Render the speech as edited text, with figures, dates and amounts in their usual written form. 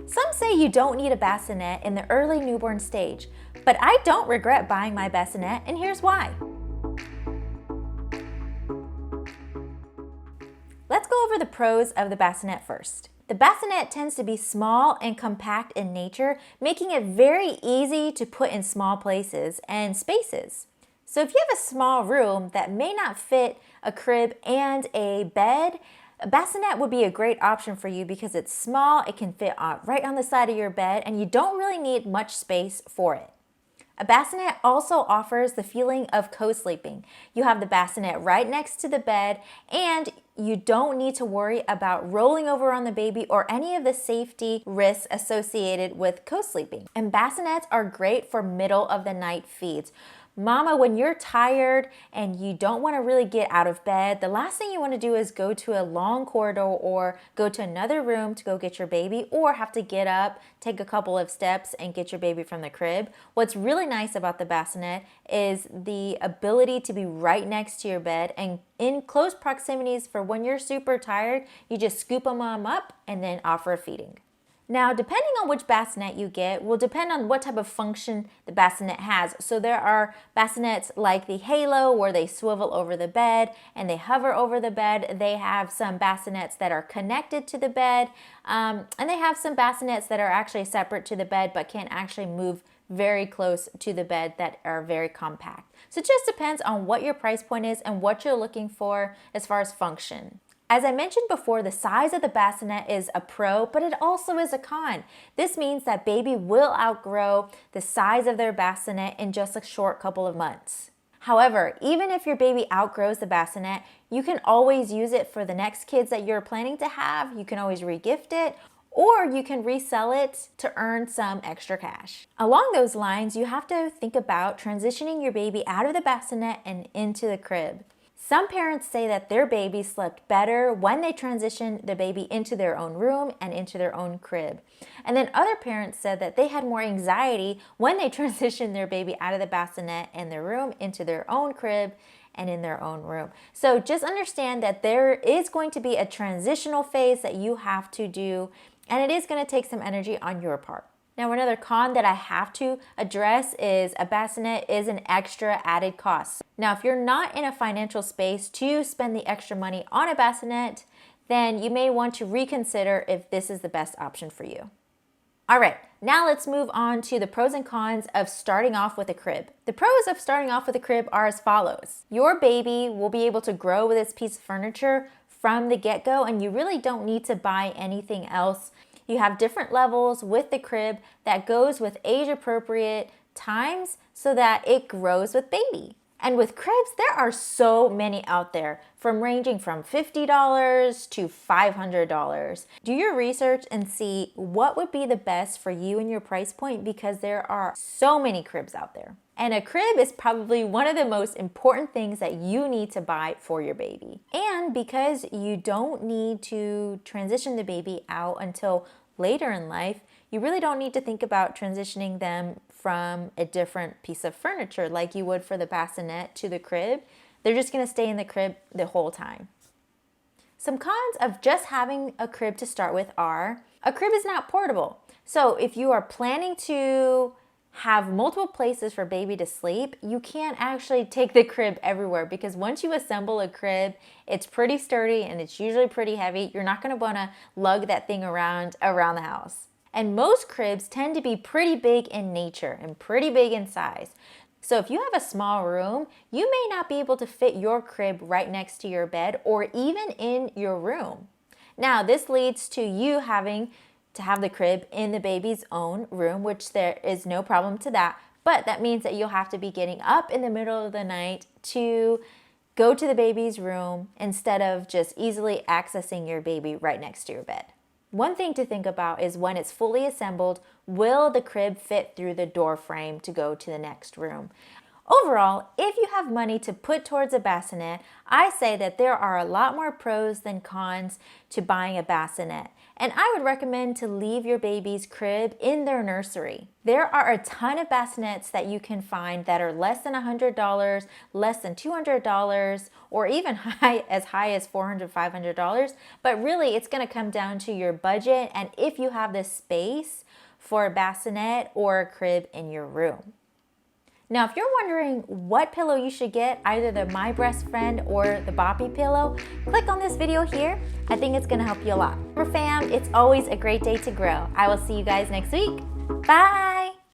Some say you don't need a bassinet in the early newborn stage, but I don't regret buying my bassinet, and here's why. Let's go over the pros of the bassinet first. The bassinet tends to be small and compact in nature, making it very easy to put in small places and spaces. So if you have a small room that may not fit a crib and a bed, a bassinet would be a great option for you because it's small, it can fit right on the side of your bed, and you don't really need much space for it. A bassinet also offers the feeling of co-sleeping. You have the bassinet right next to the bed, and you don't need to worry about rolling over on the baby or any of the safety risks associated with co-sleeping. And bassinets are great for middle of the night feeds. Mama, when you're tired and you don't want to really get out of bed, the last thing you want to do is go to a long corridor or go to another room to go get your baby, or have to get up, take a couple of steps and get your baby from the crib. What's really nice about the bassinet is the ability to be right next to your bed and in close proximities for when you're super tired, you just scoop them up and then offer a feeding. Now, depending on which bassinet you get will depend on what type of function the bassinet has. So there are bassinets like the Halo where they swivel over the bed and they hover over the bed. They have some bassinets that are connected to the bed, and they have some bassinets that are actually separate to the bed but can actually move very close to the bed that are very compact. So it just depends on what your price point is and what you're looking for as far as function. As I mentioned before, the size of the bassinet is a pro, but it also is a con. This means that baby will outgrow the size of their bassinet in just a short couple of months. However, even if your baby outgrows the bassinet, you can always use it for the next kids that you're planning to have. You can always regift it, or you can resell it to earn some extra cash. Along those lines, you have to think about transitioning your baby out of the bassinet and into the crib. Some parents say that their baby slept better when they transitioned the baby into their own room and into their own crib. And then other parents said that they had more anxiety when they transitioned their baby out of the bassinet and their room into their own crib and in their own room. So just understand that there is going to be a transitional phase that you have to do, and it is going to take some energy on your part. Now, another con that I have to address is a bassinet is an extra added cost. Now, if you're not in a financial space to spend the extra money on a bassinet, then you may want to reconsider if this is the best option for you. All right, now let's move on to the pros and cons of starting off with a crib. The pros of starting off with a crib are as follows. Your baby will be able to grow with this piece of furniture from the get-go, and you really don't need to buy anything else. You have different levels with the crib that goes with age-appropriate times so that it grows with baby. And with cribs, there are so many out there, ranging from $50 to $500. Do your research and see what would be the best for you and your price point, because there are so many cribs out there. And a crib is probably one of the most important things that you need to buy for your baby. And because you don't need to transition the baby out until later in life, you really don't need to think about transitioning them from a different piece of furniture like you would for the bassinet to the crib. They're just going to stay in the crib the whole time. Some cons of just having a crib to start with are, a crib is not portable. So if you are planning to have multiple places for baby to sleep, you can't actually take the crib everywhere, because once you assemble a crib, it's pretty sturdy and it's usually pretty heavy. You're not going to want to lug that thing around the house. And most cribs tend to be pretty big in nature and pretty big in size. So if you have a small room, you may not be able to fit your crib right next to your bed or even in your room. Now, this leads to you having to have the crib in the baby's own room, which there is no problem to that. But that means that you'll have to be getting up in the middle of the night to go to the baby's room instead of just easily accessing your baby right next to your bed. One thing to think about is when it's fully assembled, will the crib fit through the door frame to go to the next room? Overall, if you have money to put towards a bassinet, I say that there are a lot more pros than cons to buying a bassinet. And I would recommend to leave your baby's crib in their nursery. There are a ton of bassinets that you can find that are less than $100, less than $200, or even as high as $400, $500. But really, it's going to come down to your budget and if you have the space for a bassinet or a crib in your room. Now, if you're wondering what pillow you should get, either the My Breast Friend or the Boppy pillow, click on this video here. I think it's gonna help you a lot. For fam, it's always a great day to grow. I will see you guys next week. Bye.